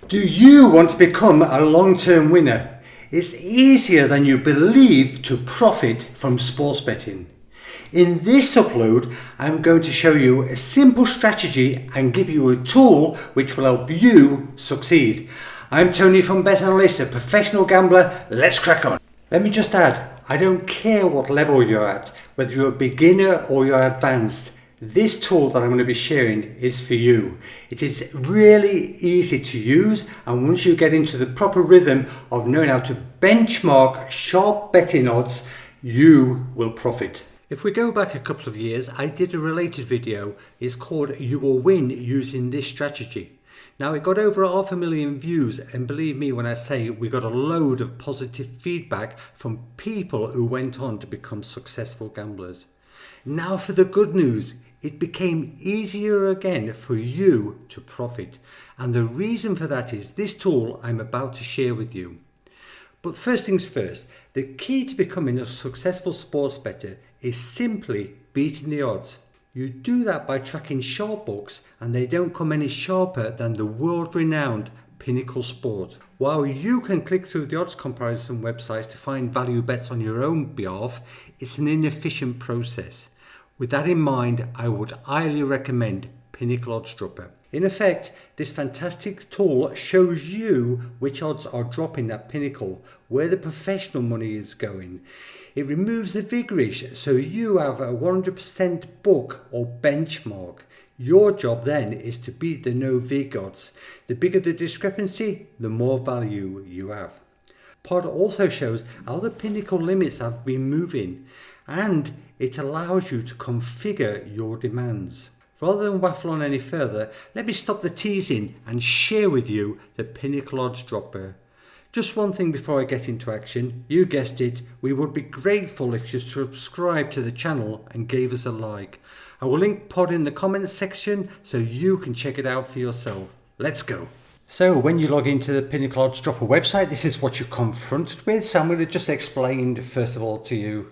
Do you want to become a long-term winner? It's easier than you believe to profit from sports betting. In this upload, I'm going to show you a simple strategy and give you a tool which will help you succeed. I'm Tony from Bet Analyst, a professional gambler. Let's crack on. Let me just add, I don't care what level you're at, whether you're a beginner or you're advanced. This tool that I'm going to be sharing is for you. It is really easy to use, and once you get into the proper rhythm of knowing how to benchmark sharp betting odds, you will profit. If we go back a couple of years, I did a related video. It's called You Will Win Using This Strategy. Now, it got over 500,000 views, and believe me when I say we got a load of positive feedback from people who went on to become successful gamblers. Now for the good news. It became easier again for you to profit, and the reason for that is this tool I'm about to share with you. But first things first, the key to becoming a successful sports bettor is simply beating the odds. You do that by tracking sharp books, and they don't come any sharper than the world-renowned Pinnacle Sports. While you can click through the odds comparison websites to find value bets on your own behalf, it's an inefficient process. With that in mind, I would highly recommend Pinnacle Oddsdropper. In effect, this fantastic tool shows you which odds are dropping at Pinnacle, where the professional money is going. It removes the vigorish, so you have a 100% book or benchmark. Your job then is to beat the no vig odds. The bigger the discrepancy, the more value you have. Pod also shows how the Pinnacle limits have been moving, and it allows you to configure your demands. Rather than waffle on any further, let me stop the teasing and share with you the Pinnacle Oddsdropper. Just one thing before I get into action, you guessed it, we would be grateful if you subscribe to the channel and gave us a like. I will link Pod in the comments section so you can check it out for yourself. Let's go. So when you log into the Pinnacle Oddsdropper website, this is what you're confronted with. So I'm going to just explain first of all to you,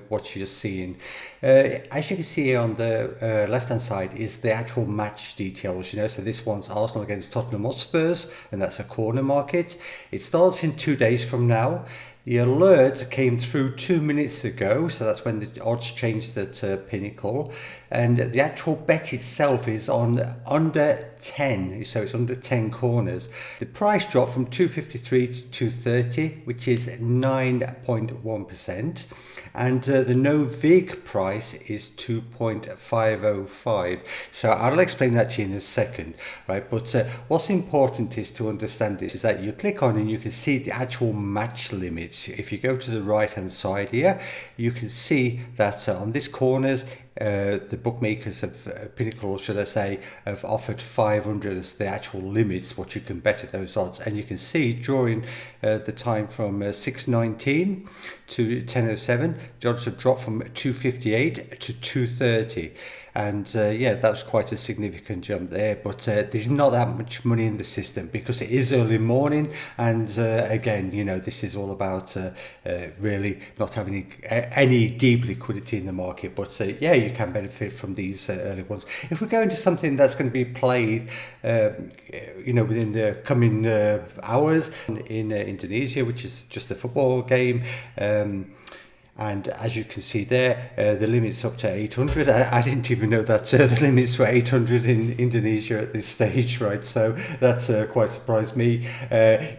what you're seeing. As you can see here on the left-hand side is the actual match details, So this one's Arsenal against Tottenham Hotspurs, and that's a corner market. It starts in 2 days from now. The alert came through 2 minutes ago, so that's when the odds changed at Pinnacle, and the actual bet itself is on under 10, so it's under 10 corners. The price dropped from 253 to 230, which is 9.1%, and the no vig price is 2.505. So I'll explain that to you in a second, right? But what's important is to understand this is that you click on and you can see the actual match limits. If you go to the right hand side here, you can see that on this corners, the bookmakers of Pinnacle, should I say, have offered 500 as the actual limits what you can bet at those odds, and you can see during the time from 6:19 to 10:07 the odds have dropped from 258 to 230, and that's quite a significant jump there. But there's not that much money in the system because it is early morning, and again, this is all about really not having any deep liquidity in the market. But you can benefit from these early ones. If we go into something that's going to be played within the coming hours in Indonesia, which is just a football game, and as you can see there, the limit's up to 800. I didn't even know that the limits were 800 in Indonesia at this stage, right? So that's quite surprised me.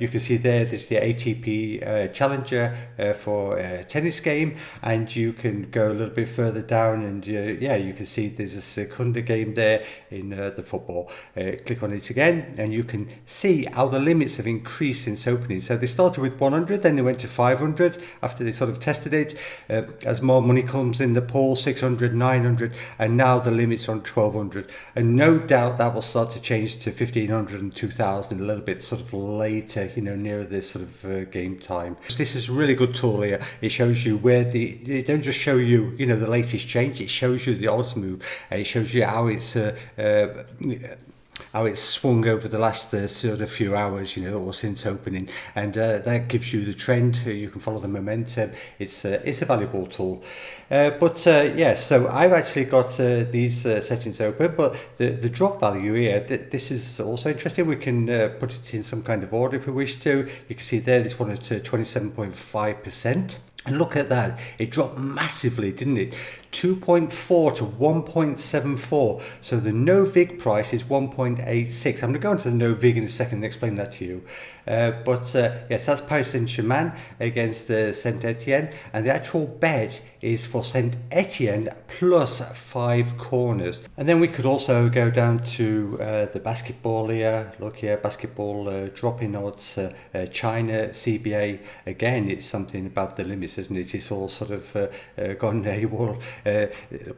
You can see there's the ATP Challenger for a tennis game, and you can go a little bit further down, and you can see there's a Secunda game there in the football. Click on it again, and you can see how the limits have increased since opening. So they started with 100, then they went to 500 after they sort of tested it. As more money comes in the pool, 600, 900, and now the limit's on 1200, and no doubt that will start to change to 1500 and 2000 a little bit sort of later, nearer this sort of game time. This is a really good tool here. It shows you where it don't just show you the latest change, it shows you the odds move, and it shows you how it's how it's swung over the last sort of few hours, or since opening, and that gives you the trend. You can follow the momentum. It's a valuable tool. Yeah, so I've actually got these settings open, but the drop value here, this is also interesting. We can put it in some kind of order if we wish to. You can see there, this one at 27.5%. And look at that, it dropped massively, didn't it? 2.4 to 1.74. So the no vig price is 1.86. I'm going to go into the no vig in a second and explain that to you. Yes, that's Paris Saint-Germain against Saint Etienne, and the actual bet is for Saint Etienne plus 5 corners. And then we could also go down to the basketball here. Look here, basketball drop-in odds, China, CBA. Again, it's something about the limits, isn't it? It's all sort of gone AWOL.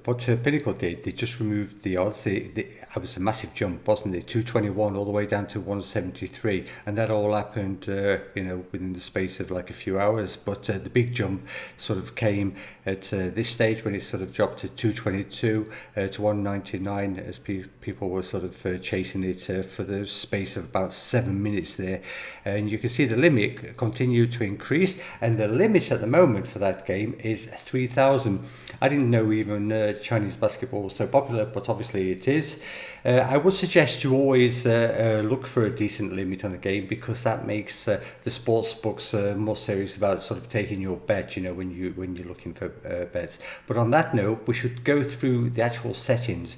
What Pinnacle did, they just removed the odds. It was a massive jump, wasn't it? 221 all the way down to 173, and that all happened, within the space of like a few hours. But the big jump sort of came at this stage when it sort of dropped to 222 to 199, as people were sort of chasing it for the space of about 7 minutes there. And you can see the limit continued to increase, and the limit at the moment for that game is 3,000. I didn't know even Chinese basketball was so popular, but obviously it is. I would suggest you always look for a decent limit on a game, because that makes the sports books more serious about sort of taking your bet, when you're looking for bets. But on that note, we should go through the actual settings.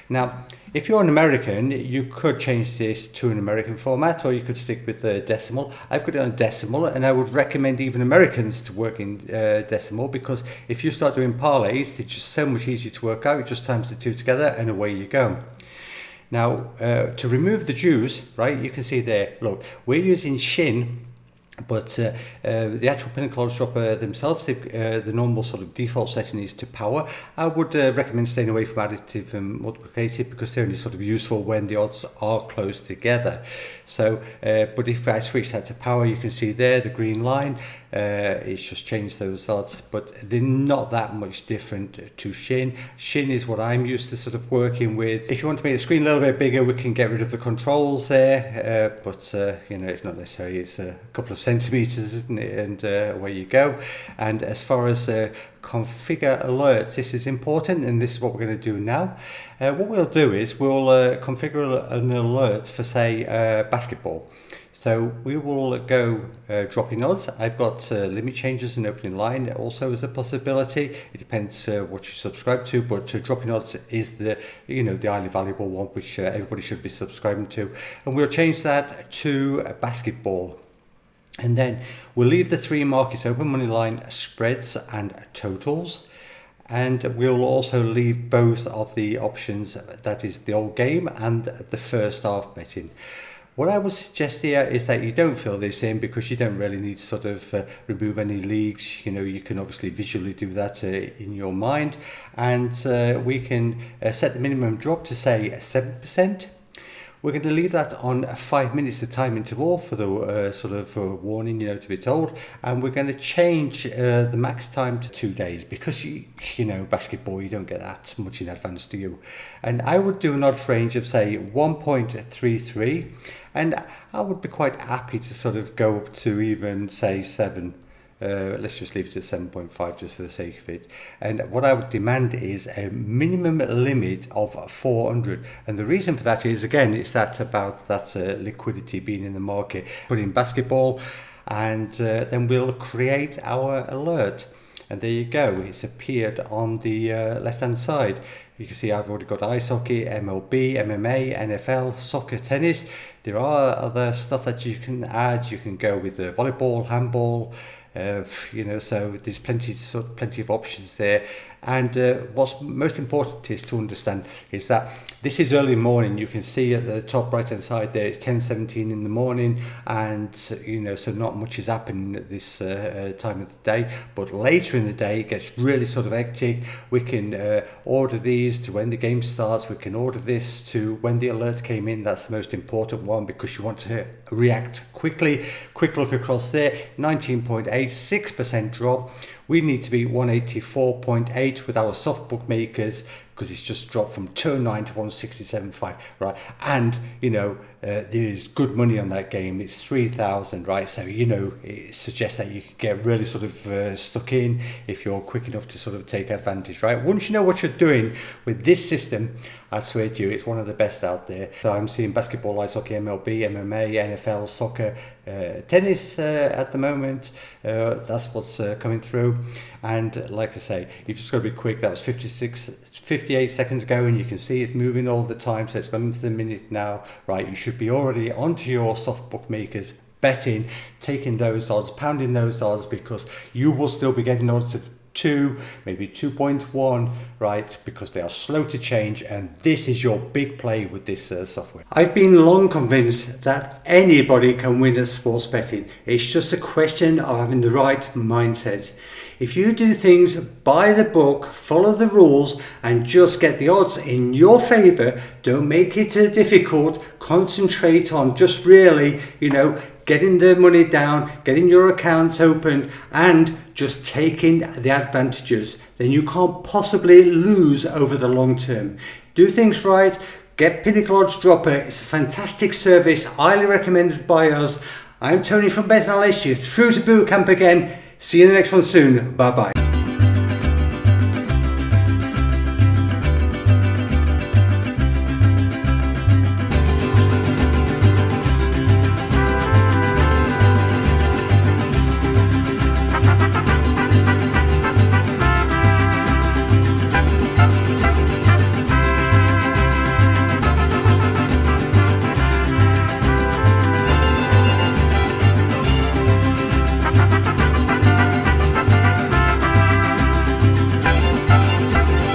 Now, if you're an American, you could change this to an American format, or you could stick with decimal. I've got it on decimal, and I would recommend even Americans to work in decimal, because if you start doing parlays, it's just so much easier to work out. You just times the two together and away you go. Now, to remove the Jews, right, you can see there, look, we're using Shin, but the actual Pinnacle Oddsdropper themselves, the normal sort of default setting is to power. I would recommend staying away from additive and multiplicative, because they're only sort of useful when the odds are close together. So, but if I switch that to power, you can see there the green line. It's just changed those odds, but they're not that much different to Shin. Shin is what I'm used to sort of working with. If you want to make the screen a little bit bigger, we can get rid of the controls there, but it's not necessary. It's a couple of centimeters, isn't it? And away you go. And as far as configure alerts, this is important, and this is what we're going to do now. What we'll do is we'll configure an alert for, say, basketball. So we will go dropping odds. I've got limit changes and opening line also as a possibility. It depends what you subscribe to, but dropping odds is the highly valuable one, which everybody should be subscribing to. And we'll change that to basketball. And then we'll leave the 3 markets open: money line, spreads and totals. And we'll also leave both of the options, that is the old game and the first half betting. What I would suggest here is that you don't fill this in, because you don't really need to sort of remove any leagues. You can obviously visually do that in your mind. And we can set the minimum drop to, say, 7%. We're going to leave that on 5 minutes of time interval for the sort of warning, to be told. And we're going to change the max time to 2 days, because, basketball, you don't get that much in advance, do you? And I would do an odds range of, say, 1.33. And I would be quite happy to sort of go up to even, say, 7. Let's just leave it at 7.5 just for the sake of it. And what I would demand is a minimum limit of 400. And the reason for that is, again, it's that about that liquidity being in the market. Put in basketball, and then we'll create our alert. And there you go, it's appeared on the left-hand side. You can see I've already got ice hockey, MLB, MMA, NFL, soccer, tennis. There are other stuff that you can add. You can go with volleyball, handball, so there's plenty of options there. And what's most important is to understand is that this is early morning. You can see at the top right hand side there, it's 10:17 in the morning, and so not much has happened at this time of the day. But later in the day it gets really sort of hectic. We can order these to when the game starts. We can order this to when the alert came in. That's the most important one, because you want to react quickly. Quick look across there, 19.86% drop. We need to be 184.8 with our soft bookmakers, because it's just dropped from 209 to 167.5, right? And there is good money on that game. It's 3,000, right? So it suggests that you can get really sort of stuck in if you're quick enough to sort of take advantage, right? Once you know what you're doing with this system, I swear to you, it's one of the best out there. So I'm seeing basketball, ice hockey, MLB, MMA, NFL, soccer, tennis at the moment. That's what's coming through. And like I say, you've just got to be quick. That was 58 seconds ago, and you can see it's moving all the time. So it's gone into the minute now, right? You should be already onto your soft bookmakers, betting, taking those odds, pounding those odds, because you will still be getting odds of 2, maybe 2.1, right? Because they are slow to change, and this is your big play with this software. I've been long convinced that anybody can win at sports betting. It's just a question of having the right mindset. If you do things by the book, follow the rules, and just get the odds in your favor, don't make it difficult. Concentrate on just really, getting the money down, getting your accounts open, and just taking the advantages. Then you can't possibly lose over the long term. Do things right. Get Pinnacle Oddsdropper. It's a fantastic service, highly recommended by us. I'm Tony from Bet Analyst. You through to boot camp again. See you in the next one soon. Bye bye.